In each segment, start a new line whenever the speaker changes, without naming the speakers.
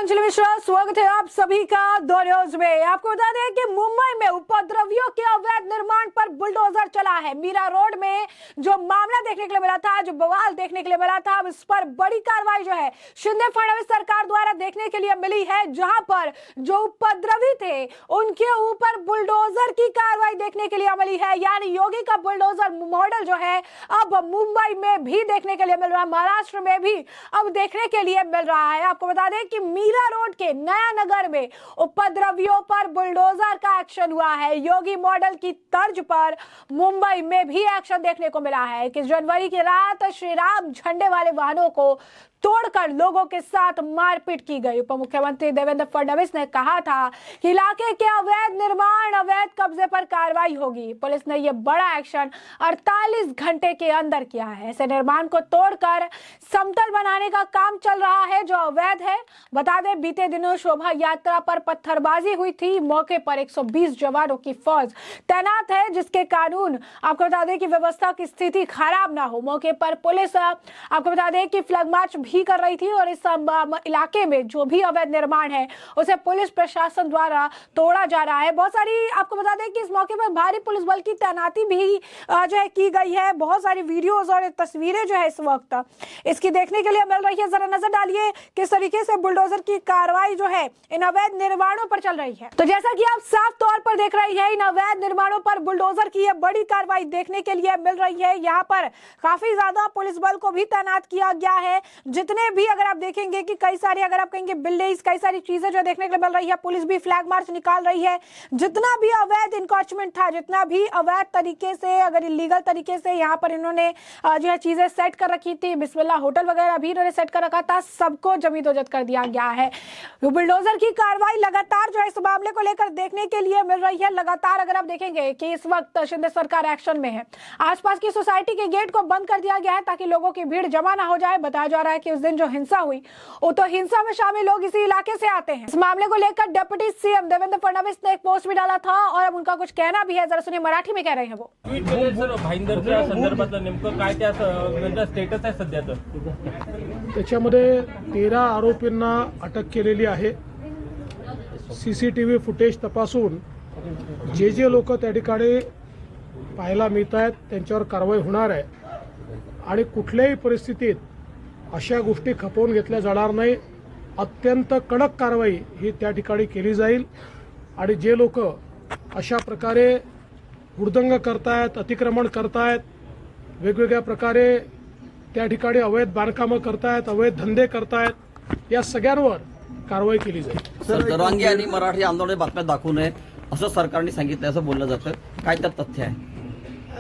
अंजलि मिश्रा, स्वागत है आप सभी का दो न्यूज में। आपको बता दें कि मुंबई में उपद्रवियों के अवैध निर्माण पर बुलडोजर चला है। मीरा रोड में जो मामला देखने के लिए मिला था, जो बवाल देखने के लिए मिला था, अब इस पर बड़ी कार्रवाई जो है शिंदे फडणवीस सरकार द्वारा देखने के लिए मिली है, जहां पर जो उपद्रवी थे उनके ऊपर बुलडोजर की कार्रवाई देखने के लिए मिली है। यानी योगी का बुलडोजर मॉडल जो है अब मुंबई में भी देखने के लिए मिल रहा है, महाराष्ट्र में भी अब देखने के लिए मिल रहा है। आपको बता दें कि मीरा रोड के नया नगर में उपद्रवियों पर बुलडोजर का एक्शन हुआ है। योगी मॉडल की तर्ज पर मुंबई में भी एक्शन देखने को मिला है कि जनवरी की रात श्री राम झंडे वाले वाहनों को तोड़कर लोगों के साथ मारपीट की गई। उप मुख्यमंत्री देवेंद्र फडणवीस ने कहा था कि इलाके के अवैध निर्माण, अवैध कब्जे पर कार्रवाई होगी। पुलिस ने यह बड़ा एक्शन 48 घंटे के अंदर किया है। ऐसे निर्माण को तोड़कर समतल बनाने का काम चल रहा है जो अवैध है। बता दें, बीते दिनों शोभा यात्रा पर पत्थरबाजी हुई थी। मौके पर 120 जवानों की फौज तैनात है, जिसके कानून आपको बता दें कि व्यवस्था की स्थिति खराब ना हो। मौके पर पुलिस आपको बता दें कि फ्लैग मार्च भी कर रही थी और इस इलाके में जो भी अवैध निर्माण है उसे पुलिस प्रशासन द्वारा तोड़ा जा रहा है। बहुत सारी आपको बता दें कि इस मौके पर भारी पुलिस बल की तैनाती भी जो है की गई है। बहुत सारी वीडियोस और तस्वीरें जो है इस वक्त इसकी देखने के लिए मिल रही है। जरा नजर डालिए किस तरीके से बुलडोजर की कार्रवाई जो है इन अवैध निर्माणों पर चल रही है। तो जैसा कि आप साफ तौर पर देख रहे हैं, इन अवैध निर्माणों पर बुलडोजर की यह बड़ी कार्रवाई देखने के लिए मिल रही है। यहाँ पर काफी ज्यादा पुलिस बल को भी तैनात किया गया है। जितने भी अगर आप देखेंगे कि कई सारी अगर आप कहेंगे बिल्डिंग्स, कई सारी चीजें जो देखने के लिए मिल रही है, पुलिस भी फ्लैग मार्च निकाल रही है। जितना भी अवैध इनकॉचमेंट था, जितना भी अवैध तरीके से, अगर इलीगल तरीके से यहाँ पर इन्होंने जो है चीजें सेट कर रखी थी, बिस्मिल्लाह होटल वगैरह भी इन्होंने सेट कर रखा था, सबको जमींदोजद कर दिया गया है। बुलडोजर की कार्रवाई लगातार जो है इस मामले को लेकर देखने के लिए मिल रही है। लगातार अगर आप देखेंगे कि इस वक्त शिंदे सरकार एक्शन में है। आसपास की सोसाइटी के गेट को बंद कर दिया गया है ताकि लोगों की भीड़ जमा ना हो जाए। बताया जा रहा है कि उस दिन जो हिंसा हुई वो तो हिंसा में शामिल लोग इसी इलाके से आते हैं। इस मामले को लेकर डिप्टी सीएम देवेंद्र फडणवीस ने एक पोस्ट भी डाला था और अब उनका कुछ कहना भी है। जरा सुनिए, मराठी में कह रहे हैं वो।
भाईंदरच्या संदर्भातलं नेमकं काय त्या स्टेटस आहे सध्याचं?
त्याच्यामध्ये 13 आरोपींना अटक केलेली आहे। सीसीटीव्ही फुटेज तपासून जे जे लोक त्या ठिकाणी पाहायला मिळत आहेत त्यांच्यावर कारवाई होणार आहे आणि कुठल्याही परिस्थितीत अशा गोष्टी खपवून घेतल्या जाणार नाही। अत्यंत कडक कारवाई ही त्या ठिकाणी केली जाईल आणि जे लोक अशा प्रकारे हुडदंग करतायत, अतिक्रमण करतायत, वेगवेगळ्या प्रकारे त्या ठिकाणी अवैध बांधकामं करतायत, अवैध धंदे करतायत, या सगळ्यांवर कारवाई केली जाईल।
सर, दरवांगी आणि मराठी आंदोलन बातम्या दाखवू नये असं सरकारने सांगितलं, असं बोललं जातं, काय त्यात तथ्य आहे?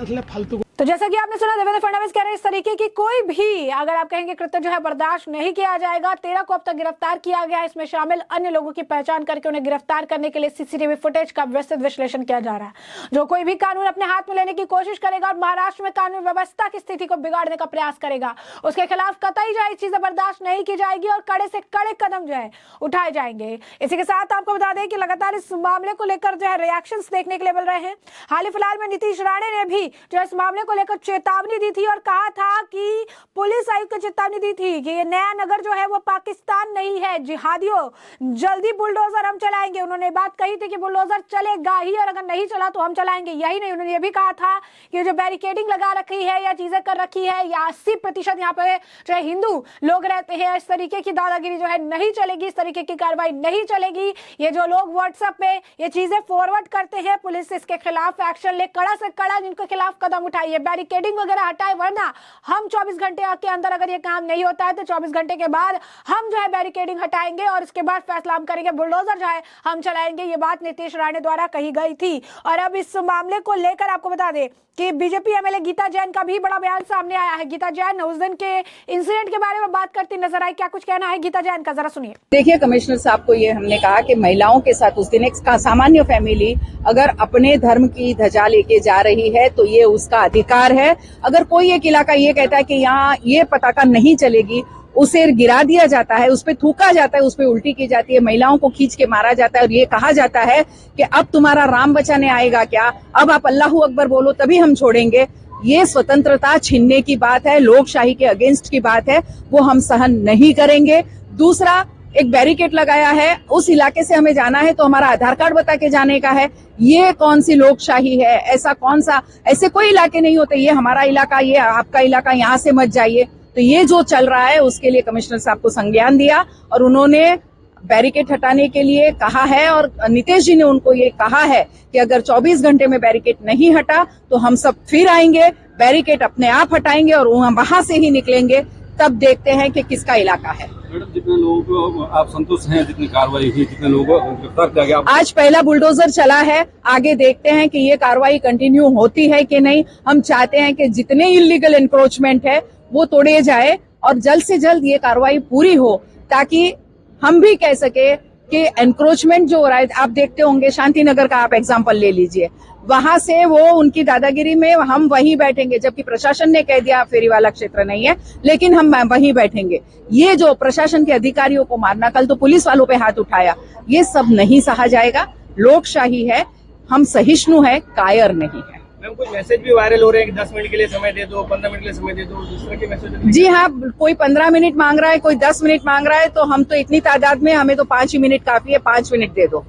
असल्या फालतू
तो जैसा कि आपने सुना, देवेंद्र फडणवीस कह रहे हैं इस तरीके की कोई भी अगर आप कहेंगे कृत्य जो है बर्दाश्त नहीं किया जाएगा। 13 को अब तक गिरफ्तार किया गया है। इसमें शामिल अन्य लोगों की पहचान करके उन्हें गिरफ्तार करने के लिए सीसीटीवी फुटेज का विस्तृत विश्लेषण किया जा रहा है। जो कोई भी कानून अपने हाथ में लेने की कोशिश करेगा और महाराष्ट्र में कानून व्यवस्था की स्थिति को बिगाड़ने का प्रयास करेगा, उसके खिलाफ कतई जो है चीजें बर्दाश्त नहीं की जाएगी और कड़े से कड़े कदम जो है उठाए जाएंगे। इसी के साथ आपको बता दें कि लगातार इस मामले को लेकर जो है रिएक्शन देखने के लिए मिल रहे हैं। हाल ही फिलहाल में नीतीश राणे ने भी जो इस मामले को लेकर चेतावनी दी थी और कहा था कि पुलिस आयुक्त को चेतावनी दी थी कि ये नया नगर जो है वो पाकिस्तान नहीं है, जिहादियों, जल्दी बुलडोजर हम चलाएंगे। उन्होंने बात कही थी कि बुलडोजर चलेगा ही और अगर नहीं चला तो हम चलाएंगे। यही नहीं, उन्होंने ये भी कहा था कि जो बैरिकेडिंग लगा रखी है या चीजें कर रखी है, या 80% यहाँ पे जो है हिंदू लोग रहते हैं, इस तरीके की दादागिरी जो है नहीं चलेगी, इस तरीके की कार्रवाई नहीं चलेगी। ये जो लोग व्हाट्सएप पे ये चीजें फॉरवर्ड करते हैं, पुलिस इसके खिलाफ एक्शन ले, कड़ा से कड़ा जिनके खिलाफ कदम उठाइए, बैरिकेडिंग वगैरह हटाए, वरना हम 24 घंटे के अंदर अगर ये काम नहीं होता है तो 24 घंटे के बाद हम जो है बैरिकेडिंग हटाएंगे और इसके बाद फैसला हम करेंगे, बुलडोजर जो है हम चलाएंगे। ये बात नीतीश राणे द्वारा कही गई थी। और अब इस मामले को लेकर आपको बता दें कि बीजेपी एमएलए गीता जैन का भी बड़ा बयान सामने आया है। गीता जैन उस दिन के इंसिडेंट के बारे में बात करती नजर आई। क्या कुछ कहना है गीता जैन का, जरा सुनिए।
देखिए, कमिश्नर साहब को ये हमने कहा कि महिलाओं के साथ उस दिन एक सामान्य फैमिली अगर अपने धर्म की ध्वजा लेके जा रही है तो ये उसका अधिकार है। अगर कोई एक इलाका ये कहता है कि यहाँ ये पताका नहीं चलेगी, उसे गिरा दिया जाता है, उस पे थूका जाता है, उस पे उल्टी की जाती है, महिलाओं को खींच के मारा जाता है और ये कहा जाता है कि अब तुम्हारा राम बचाने आएगा क्या, अब आप अल्लाहू अकबर बोलो तभी हम छोड़ेंगे। ये स्वतंत्रता छीनने की बात है, लोकशाही के अगेंस्ट की बात है, वो हम सहन नहीं करेंगे। दूसरा, एक बैरिकेड लगाया है, उस इलाके से हमें जाना है तो हमारा आधार कार्ड बता के जाने का है। ये कौन सी लोकशाही है? ऐसे कोई इलाके नहीं होते, ये हमारा इलाका, ये आपका इलाका, यहाँ से मत जाइए। तो ये जो चल रहा है उसके लिए कमिश्नर साहब को संज्ञान दिया और उन्होंने बैरिकेड हटाने के लिए कहा है और नीतीश जी ने उनको ये कहा है कि अगर 24 घंटे में बैरिकेड नहीं हटा तो हम सब फिर आएंगे, बैरिकेड अपने आप हटाएंगे और वहां से ही निकलेंगे, तब देखते हैं कि किसका इलाका है।
मैडम, जितने लोगों को आप संतुष्ट हैं, जितनी कार्रवाई हुई, जितने लोगों को गिरफ्तार किया गया?
आज पहला बुलडोजर चला है, आगे देखते हैं कि ये कार्रवाई कंटिन्यू होती है कि नहीं। हम चाहते हैं कि जितने इलीगल एनक्रोचमेंट है वो तोड़े जाए और जल्द से जल्द ये कार्रवाई पूरी हो, ताकि हम भी कह सके कि एनक्रोचमेंट जो हो रहा है, आप देखते होंगे शांतिनगर का आप एग्जांपल ले लीजिए, वहां से वो उनकी दादागिरी में हम वहीं बैठेंगे, जबकि प्रशासन ने कह दिया फेरी वाला क्षेत्र नहीं है, लेकिन हम वहीं बैठेंगे। ये जो प्रशासन के अधिकारियों को मारना, कल तो पुलिस वालों पे हाथ उठाया, ये सब नहीं सहा जाएगा। लोकशाही है, हम सहिष्णु है, कायर नहीं है।
मैम, कुछ मैसेज भी वायरल हो रहे हैं कि 10 मिनट के लिए समय दे दो, 15 मिनट के लिए समय दे दो, दूसरे के मैसेज।
जी हाँ, कोई 15 मिनट मांग रहा है, कोई 10 मिनट मांग रहा है, तो हम तो इतनी तादाद में, हमें तो 5 ही मिनट काफी है, 5 मिनट दे दो।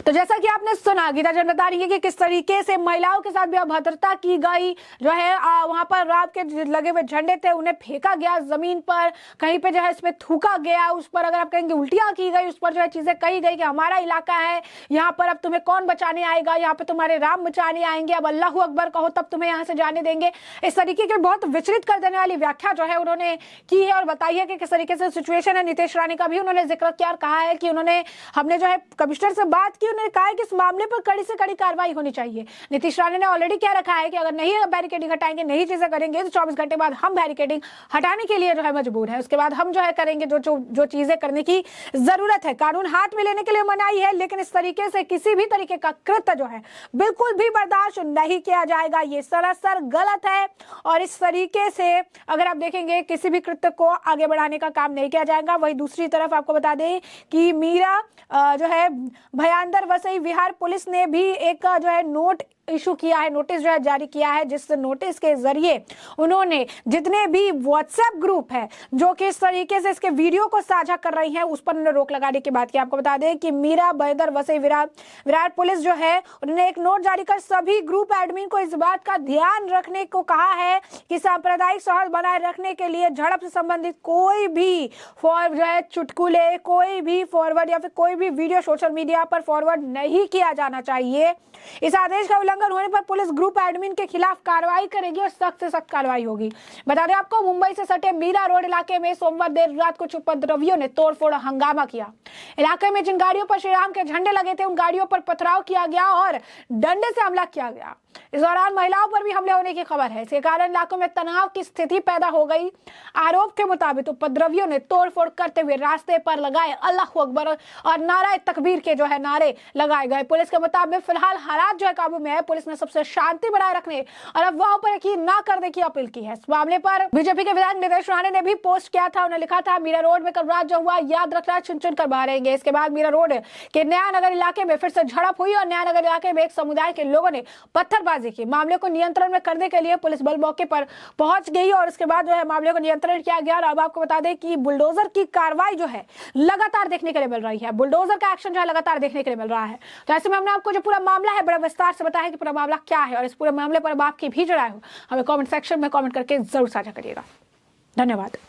तो जैसा कि आपने सुना, गीता जन बता रही है कि किस तरीके से महिलाओं के साथ भी अभद्रता की गई, जो है वहां पर रात के लगे हुए झंडे थे उन्हें फेंका गया जमीन पर, कहीं पे जो है इसमें थूका गया, उस पर अगर आप कहेंगे उल्टियां की गई, उस पर जो है चीजें कही गई कि हमारा इलाका है, यहाँ पर अब तुम्हें कौन बचाने आएगा, यहाँ पे तुम्हारे राम बचाने आएंगे, अब अल्लाह अकबर कहो तब तुम्हें यहाँ से जाने देंगे। इस तरीके की बहुत विचलित कर देने वाली व्याख्या जो है उन्होंने की है और बताई है कि किस तरीके से सिचुएशन है। नीतीश रानी का भी उन्होंने जिक्र किया और कहा है कि हमने जो है कमिश्नर से बात की, उन्होंने कहा है कि इस मामले पर कड़ी से कड़ी कार्रवाई होनी चाहिए। नीतीश रानी ने ऑलरेडी कह रखा है कि अगर नहीं बैरिकेडिंग हटाएंगे, नहीं चीजें करेंगे तो 24 घंटे बाद हम बैरिकेडिंग हटाने के लिए जो है मजबूर है। उसके बाद हम जो है करेंगे जो चीजें करने की जरूरत है। कानून हाथ में लेने के लिए मनाही है, लेकिन इस तरीके से किसी भी तरीके का कृत्य जो है बिल्कुल भी बर्दाश्त नहीं किया जाएगा। ये सरासर गलत है और इस तरीके से अगर आप देखेंगे किसी भी कृत्य को आगे बढ़ाने का काम नहीं किया जाएगा। वही दूसरी तरफ आपको बता दें कि मीरा जो है भयांदर वसई विहार पुलिस ने भी एक जो है नोट इशू किया है, नोटिस जो है जारी किया है, जिस नोटिस के जरिए उन्होंने जितने भी व्हाट्सएप ग्रुप है जो कि इस तरीके से इसके वीडियो को साझा कर रही हैं उस पर उन्होंने रोक लगाने की बात की। आपको बता दें कि मीरा भयांदर वसई विरार पुलिस जो है उन्होंने एक नोट जारी कर सभी ग्रुप एडमिन को इस बात का ध्यान रखने को कहा है कि सांप्रदायिक सौहार्द बनाए रखने के लिए झड़प से संबंधित कोई भी जो है चुटकुले, कोई भी फॉरवर्ड या फिर कोई भी वीडियो सोशल मीडिया पर फॉरवर्ड नहीं किया जाना चाहिए। इस आदेश का उल्लंघन होने पर पुलिस ग्रुप एडमिन के खिलाफ कार्रवाई करेगी और सख्त से सख्त कार्रवाई होगी। बता दें आपको, मुंबई से सटे मीरा रोड इलाके में सोमवार देर रात कुछ उपद्रवियों ने तोड़फोड़ हंगामा किया। इलाके में जिन गाड़ियों पर श्री राम के झंडे लगे थे उन गाड़ियों पर पथराव किया गया और डंडे से हमला किया गया। इस दौरान महिलाओं पर भी हमले होने की खबर है। इसके कारण इलाकों में तनाव की स्थिति पैदा हो गई। आरोप के मुताबिक उपद्रवियों ने तोड़फोड़ करते हुए रास्ते पर लगाए अल्लाह अकबर और नारे तकबीर के जो है नारे लगाए गए। पुलिस के मुताबिक फिलहाल हालात जो है काबू में है। पुलिस ने सबसे शांति बनाए रखने और अफवाहों पर यकीन न करने की अपील की है। इस मामले पर बीजेपी के विधायक नीतीश रानी ने भी पोस्ट किया था। उन्होंने लिखा था, मीरा रोड में कल रात जो हुआ याद रखना, चुन चुन कर मारेंगे। इसके बाद मीरा रोड के नया नगर इलाके में फिर से झड़प हुई और नया नगर इलाके में एक समुदाय के लोगों ने पत्थरबाजी की। मामले को नियंत्रण में करने के लिए पुलिस बल मौके पर पहुंच गई और उसके बाद जो है मामले को नियंत्रण किया गया। और अब आपको बता दें कि बुलडोजर की कार्रवाई जो है लगातार देखने के लिए मिल रही है। बुलडोजर का एक्शन जो है लगातार देखने के लिए मिल रहा है। तो ऐसे में हमने आपको जो पूरा मामला है बड़ा विस्तार से बताया कि पूरा मामला क्या है और इस पूरे मामले पर अब आपकी भी जो राय हो हमें कमेंट सेक्शन में कमेंट करके जरूर साझा करिएगा। धन्यवाद।